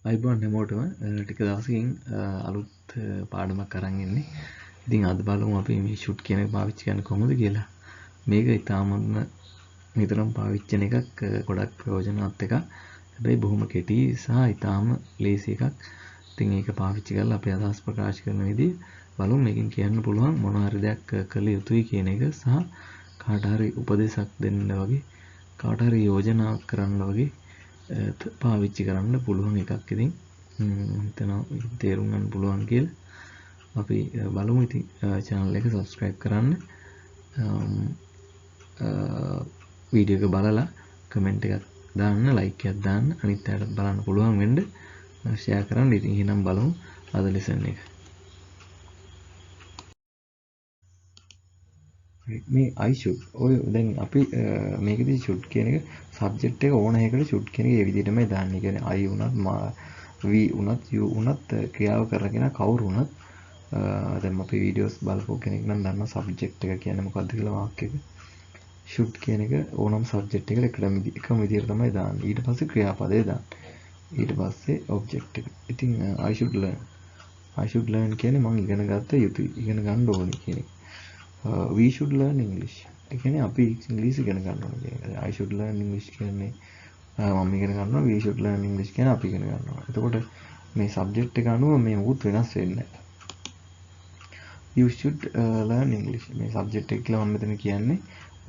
අයිබෝන් හැමෝටම ටික දවසකින් අලුත් පාඩමක් අරන් ඉන්නේ. ඉතින් අද බලමු අපි මේ ෂුට් කියන එක පාවිච්චි කරන්නේ කොහොමද කියලා. මේක ඉතාමත්ම නිතරම පාවිච්චි කරන එකක්, ගොඩක් ප්‍රයෝජනවත් එකක්. හැබැයි බොහොම කෙටි සහ ඉතාම ලේසි එකක්. ඉතින් ඒක පාවිච්චි කරලා අපි අදහස් ප්‍රකාශ කරන විදිහ බලමු. මේකෙන් කියන්න පුළුවන් මොන හරි දෙයක් කළ යුතුයි කියන එක සහ කාට හරි උපදේශක් දෙන්න වගේ, කාට හරි යෝජනාවක් කරන්න වගේ පාවිච්චි කරන්න පුළුවන් එකක්. ඉතින් හිතනවා තේරුම් ගන්න පුළුවන් කියලා. අපි බලමු. ඉතින් channel එක subscribe කරන්න, වීඩියෝ එක බලලා comment එකක් දාන්න, like එකක් දාන්න, අනිත් අයට බලන්න පුළුවන් වෙන්න share කරන්න. ඉතින් එහෙනම් බලමු අද lesson එක. මේ I should ඔය දැන් අපි මේකදී should කියන එක subject එක ඕන එකකට should කියන එක ඒ විදිහටමයි දාන්නේ. කියන්නේ I උනත් we උනත් you උනත් ක්‍රියාව කරගෙන කවුරු උනත් දැන් අපි වීඩියෝස් බලපු කෙනෙක් නම් දන්නවා subject එක කියන්නේ මොකක්ද කියලා වාක්‍යයක. should කියන එක ඕනම subject එකකට එකම විදිහට තමයි දාන්නේ. ඊට පස්සේ ක්‍රියාපදේ දාන්නේ. ඊට පස්සේ object එක. ඉතින් I should learn කියන්නේ මම ඉගෙන ගත්ත යුතුයි, ඉගෙන ගන්න ඕනේ කියන එක. We should learn English. ඒ කියන්නේ අපි ඉංග්‍රීසි ඉගෙන ගන්න ඕනේ කියන එක. I should learn English කියන්නේ මම ඉගෙන ගන්නවා. We should learn English කියන්නේ අපි ඉගෙන ගන්නවා. එතකොට මේ subject එක අනුව මේ මොකුත් වෙනස් වෙන්නේ නැහැ. You should learn English. මේ subject එක කියලා මම මෙතන කියන්නේ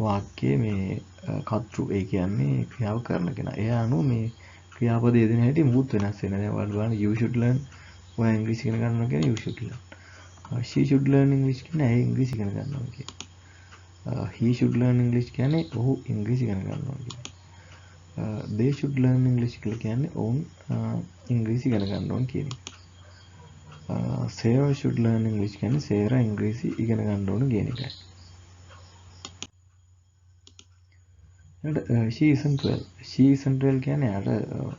වාක්‍යයේ මේ කර්තෘ, ඒ කියන්නේ ක්‍රියාව කරන කෙනා. එයා අනුව මේ ක්‍රියාපදයේ යෙදෙන හැටි මොකුත් වෙනස් වෙන්නේ නැහැ. ඔයාලා බලන්න you should learn, ඔයා ඉංග්‍රීසි ඉගෙන ගන්නවා කියන්නේ you should learn. She should learn English කියන්නේ ඇය ඉංග්‍රීසි ඉගෙන ගන්නවා කියන්නේ. He should learn English කියන්නේ ඔහු ඉංග්‍රීසි ඉගෙන ගන්නවා කියන්නේ. They should learn English කියලා කියන්නේ ඔවුන් ඉංග්‍රීසි ඉගෙන ගන්න ඕන කියන එක. Sarah should learn English කියන්නේ Sarah ඉංග්‍රීසි ඉගෙන ගන්න ඕන කියන එකයි. She isn't well. She isn't well කියන්නේ යාට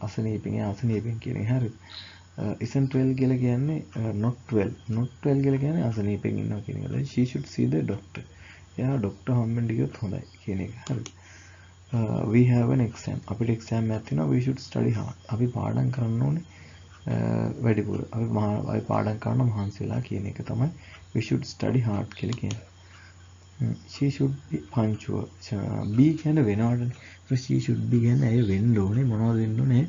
අසනීපෙන් කියන එක. හරිද? isn't well කියලා කියන්නේ not well කියලා කියන්නේ අසනීපෙන් ඉන්නවා කියන එක. She should see the doctor. එයා ડોක්ටර් හම්බෙන්න ගියොත් හොඳයි කියන එක. හරිද? We have an exam. අපිට exam එකක් තියෙනවා. We should study hard. අපි පාඩම් කරන්න ඕනේ වැඩිපුර. අපි පාඩම් කරන්න මහන්සි වෙලා කියන එක තමයි we should study hard කියලා කියන්නේ. She should be punctual. B කියන්නේ වෙනවටනේ. she should be කියන්නේ ඇය වෙන්න ඕනේ. මොනවද වෙන්න ඕනේ?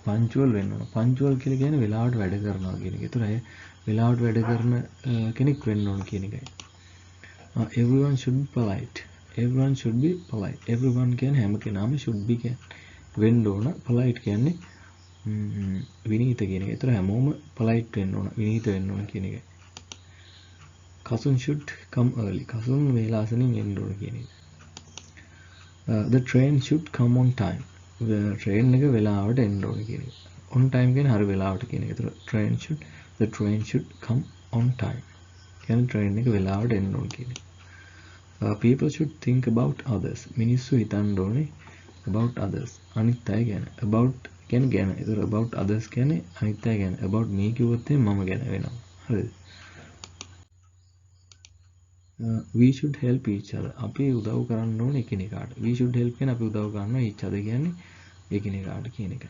punctual වෙන්න ඕනේ. punctual කියලා කියන්නේ වෙලාවට වැඩ කරනවා කියන එක. ඒතර ඇය වෙලාවට වැඩ කරන කෙනෙක් වෙන්න ඕන කියන එකයි. Everyone should be polite. Everyone should be polite. Everyone කියන්නේ හැම කෙනාම should be කියන්නේ වෙන්න ඕන. polite කියන්නේ විනීත කියන එක. ඒතර හැමෝම polite වෙන්න ඕන, විනීත වෙන්න ඕන කියන එකයි. Cousin should come early. Cousin වේලාසනින් එන්න ඕන කියන එක. The train should come on time. train එක වෙලාවට එන්න ඕන කියන එක. on time කියන්නේ හරි වෙලාවට කියන එක. ඒතර the train should come on time. කියන්නේ train එක වෙලාවට එන්න ඕන කියන එක. People should think about others. මිනිස්සු හිතන්න ඕනේ about others. අනිත් අය ගැන. about කියන්නේ ගැන. ඒතර about others කියන්නේ අනිත් අය ගැන. about me කිව්වොත් මම ගැන වෙනවා. හරිද? We should help each other. අපි උදව් කරන්න ඕනේ එකිනෙකාට. We should help කියන්නේ අපි උදව් කරනවා, each other කියන්නේ එකිනෙකාට කියන එක.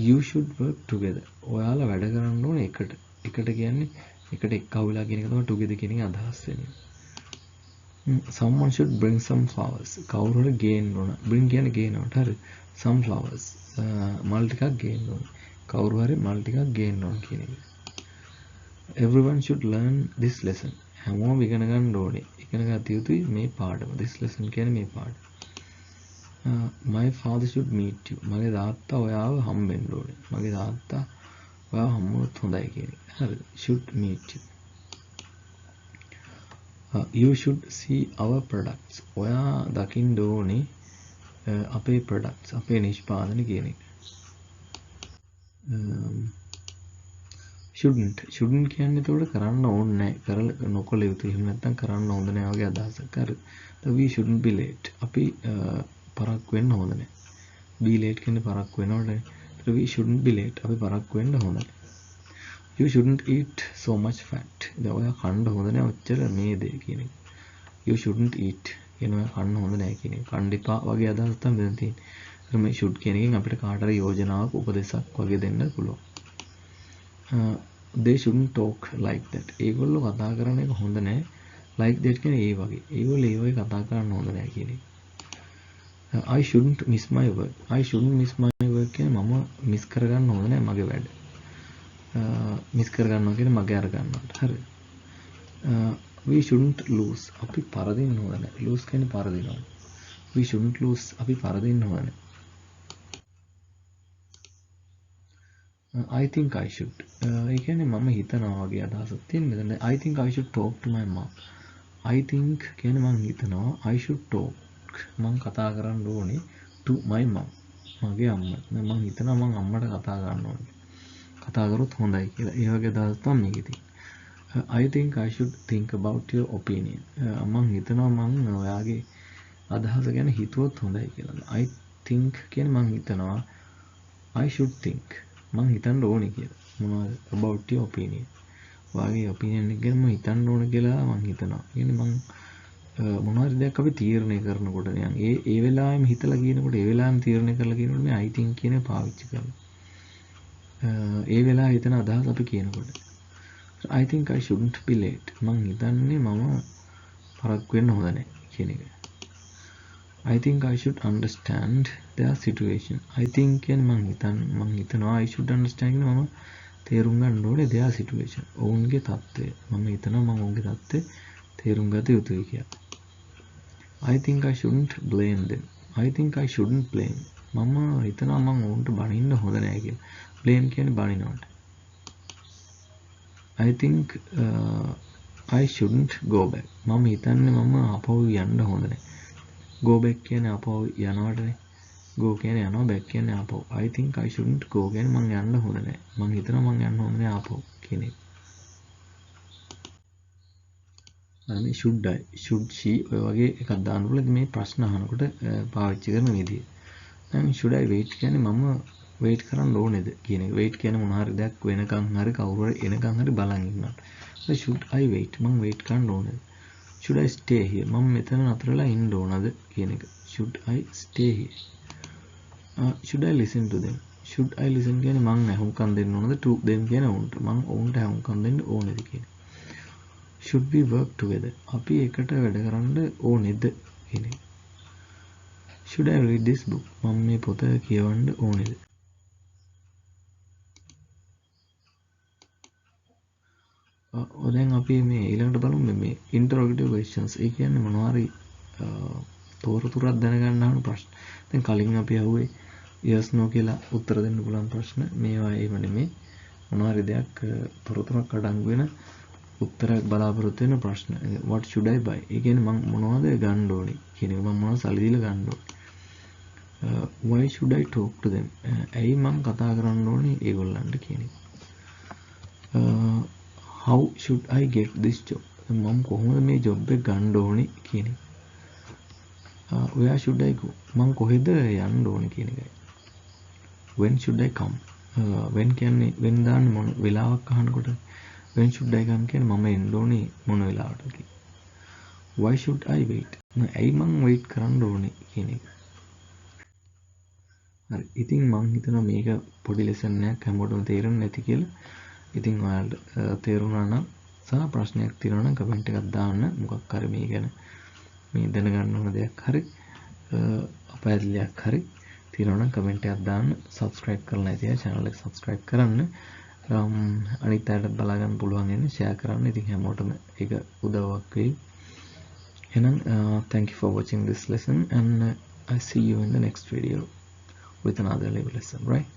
You should work together. ඔයාලා වැඩ කරන්න ඕනේ එකට. එකට කියන්නේ එකට එක්කව වෙලා කියන එක තමයි together කියන එක අදහස් වෙන්නේ. Someone should bring some flowers. කවුරු හරි ගේන්න ඕන. bring කියන්නේ ගේනවට. හරි. some flowers. මල් ටිකක් ගේන්න ඕන. කවුරු හරි මල් ටිකක් ගේන්න ඕන කියන එක. Everyone should learn this lesson. හැමෝම ඉගෙන ගන්න ඕනේ. ඉගෙන ගත යුතුයි මේ පාඩම. This lesson කියන්නේ මේ පාඩම. My father should meet you. මගේ තාත්තා ඔයාව හම්බෙන්න ඕනේ. මගේ තාත්තා ඔයාව හම්බුනොත් හොඳයි කියන එක. හරිද? should meet you. You should see our products. ඔයා දකින්න ඕනේ අපේ products, අපේ නිෂ්පාදන කියන එක. shouldn't කියන්නේ ඒතකොට කරන්න ඕනේ නැහැ. කරලා නොකළ යුතුයි. එහෙම නැත්නම් කරන්න හොඳ නැහැ වගේ අදහසක්. හරිද? we shouldn't be late. අපි පරක්කු වෙන්න හොඳ නැහැ. be late කියන්නේ පරක්කු වෙනවට. we shouldn't be late. අපි පරක්කු වෙන්න හොඳ නැහැ. You shouldn't eat so much fat. දැන් ඔයා කන්න හොඳ නැහැ ඔච්චර මේ දේ කියන එක. You shouldn't eat. කියනවා කන්න හොඳ නැහැ කියන එක. කන්න එපා වගේ අදහස් තමයි මෙතන තියෙන්නේ. මේ should කියන එකෙන් අපිට කාට හරි යෝජනාවක් උපදේශයක් වගේ දෙන්න පුළුවන්. They shouldn't talk like that. ඒගොල්ලෝ කතා කරන එක හොඳ නැහැ. Like that කියන්නේ ඒ වගේ. ඒගොල්ලෝ ඒ වගේ කතා කරන්න හොඳ නැහැ කියන එක. I shouldn't miss my work. I shouldn't miss my work කියන්නේ මම මිස් කරගන්න හොඳ නැහැ මගේ වැඩ. මිස් කරගන්නවා කියන්නේ මගේ අර ගන්නවට. හරි. We shouldn't lose. අපි පරදින්න හොඳ නැහැ. lose කියන්නේ පරදිනවා. We shouldn't lose. අපි පරදින්න හොඳ නැහැ. I think I should. ඒ කියන්නේ මම හිතනවා වගේ අදහසක් තියෙන මෙතන. I think I should talk to my mom. I think කියන්නේ මම හිතනවා I should talk. මම කතා කරන්න ඕනේ to my mom. මගේ අම්මට. මම හිතනවා මම අම්මට කතා කරන්න ඕනේ. කතා කරොත් හොඳයි කියලා. ඒ වගේ අදහස් තමයි මේකේ තියෙන්නේ. I think I should think about your opinion. මම හිතනවා මම ඔයාගේ අදහස ගැන හිතුවොත් හොඳයි කියලා. I think කියන්නේ මම හිතනවා I should think. මං හිතන්න ඕනේ කියලා. මොනවද about your opinion. ඔයාගේ opinion එක ගැන මම හිතන්න ඕනේ කියලා මං හිතනවා. කියන්නේ මං මොනවාරි දෙයක් අපි තීරණය කරනකොට නිකන් ඒ වෙලාවෙම හිතලා කියනකොට ඒ වෙලාවෙම තීරණය කරලා කියනකොට මේ I think කියන පාවිච්චි කරනවා. ඒ වෙලාව හිතන අදහස් අපි කියනකොට. I think I shouldn't be late. මං හිතන්නේ මම පරක්කු වෙන්න හොඳ නැහැ කියන එක. I think I should understand their situation. I think කියන්නේ මං හිතනවා I should understand කියන්නේ මම තේරුම් ගන්න ඕනේ their situation. ඔවුන්ගේ තත්ත්වය. මම හිතනවා මම ඔවුන්ගේ තත්ත්වය තේරුම් ගත යුතුයි කියලා. I think I shouldn't blame them. I think I shouldn't blame. මම හිතනවා මම ඔවුන්ට බනින්න හොඳ නැහැ කියලා. blame කියන්නේ බනිනවට. I think I shouldn't go back. මම හිතන්නේ මම ආපහු යන්න හොඳ නැහැ. go back කියන්නේ ආපහු යනවටනේ. go කියන්නේ යනවා back කියන්නේ ආපහු. I think I shouldn't go කියන්නේ මං යන්න හොඳ නැහැ. මං හිතනවා මං යන්න හොඳ නැහැ ආපහු කියන එක. අනේ should I should she ඔය වගේ එකක් දාන්න පුළුවන් මේ ප්‍රශ්න අහනකොට පාවිච්චි කරන විදිය. දැන් should I wait කියන්නේ මම wait කරන්න ඕනේද කියන එක. wait කියන්නේ මොන හරි දෙයක් වෙනකන් හරි කවුරු හරි එනකන් හරි බලන් ඉන්නවා. should I wait මං wait කරන්න ඕනේද? should I stay here මම මෙතන නතරලා ඉන්න ඕනද කියන එක. should I stay here? should I listen to them? should I listen කියන්නේ මං අහුම්කම් දෙන්න ඕනද? to them කියන්නේ ඔවුන්ට. මං ඔවුන්ට අහුම්කම් දෙන්න ඕනේද කියන එක. should we work together? අපි එකට වැඩ කරන්න ඕනේද කියන එක. should I read this book? මම මේ පොත කියවන්න ඕනේද? දැන් අපි මේ ඊළඟට බලමු මේ interrogative questions. ඒ කියන්නේ මොනවා හරි තොරතුරක් දැනගන්න අහන ප්‍රශ්න. දැන් කලින් අපි අහුවේ yes no කියලා උත්තර දෙන්න පුළුවන් ප්‍රශ්න. මේවා ඒව නෙමෙයි. මොනවා හරි දෙයක් තොරතුරක් අඩංගු වෙන උත්තරයක් බලාපොරොත්තු වෙන ප්‍රශ්න. what should I buy? ඒ කියන්නේ මම මොනවද ගන්න ඕනේ කියන එක. මම මොනවද සල්ලි දීලා ගන්න ඕනේ. why should I talk to them? ඇයි මම කතා කරන්න ඕනේ ඒගොල්ලන්ට කියන එක. how should I get this job? මම කොහොමද මේ ජොබ් එක ගන්න ඕනේ කියන එක. where should I go? මම කොහෙද යන්න ඕනේ කියන එකයි. when should I come? when කියන්නේ when දාන්නේ මොන වෙලාවක් අහනකොට when should I come කියන්නේ මම එන්න ඕනේ මොන වෙලාවටද කියලා. why should I wait? ඇයි මං wait කරන්න ඕනේ කියන එක. හරි. ඉතින් මං හිතනවා මේක පොඩි ලෙසන් එකක් හැමෝටම තේරෙන්නේ නැති කියලා. ඉතින් ඔයාලට තේරුණා නම් සහ ප්‍රශ්නයක් තියෙනවා නම් කමෙන්ට් එකක් දාන්න. මොකක් හරි මේ ගැන මේ දැනගන්න ඕන දෙයක් හරි අපැහැදිලියක් හරි තියෙනවා නම් කමෙන්ට් එකක් දාන්න. subscribe කරලා නැති අය channel එක subscribe කරන්න. අනිත් අයට බලා ගන්න පුළුවන් වෙන්නේ share කරන්න. ඉතින් හැමෝටම ඒක උදව්වක් වෙයි. එහෙනම් thank you for watching this lesson and I see you in the next video with another level lesson, right?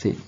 See you.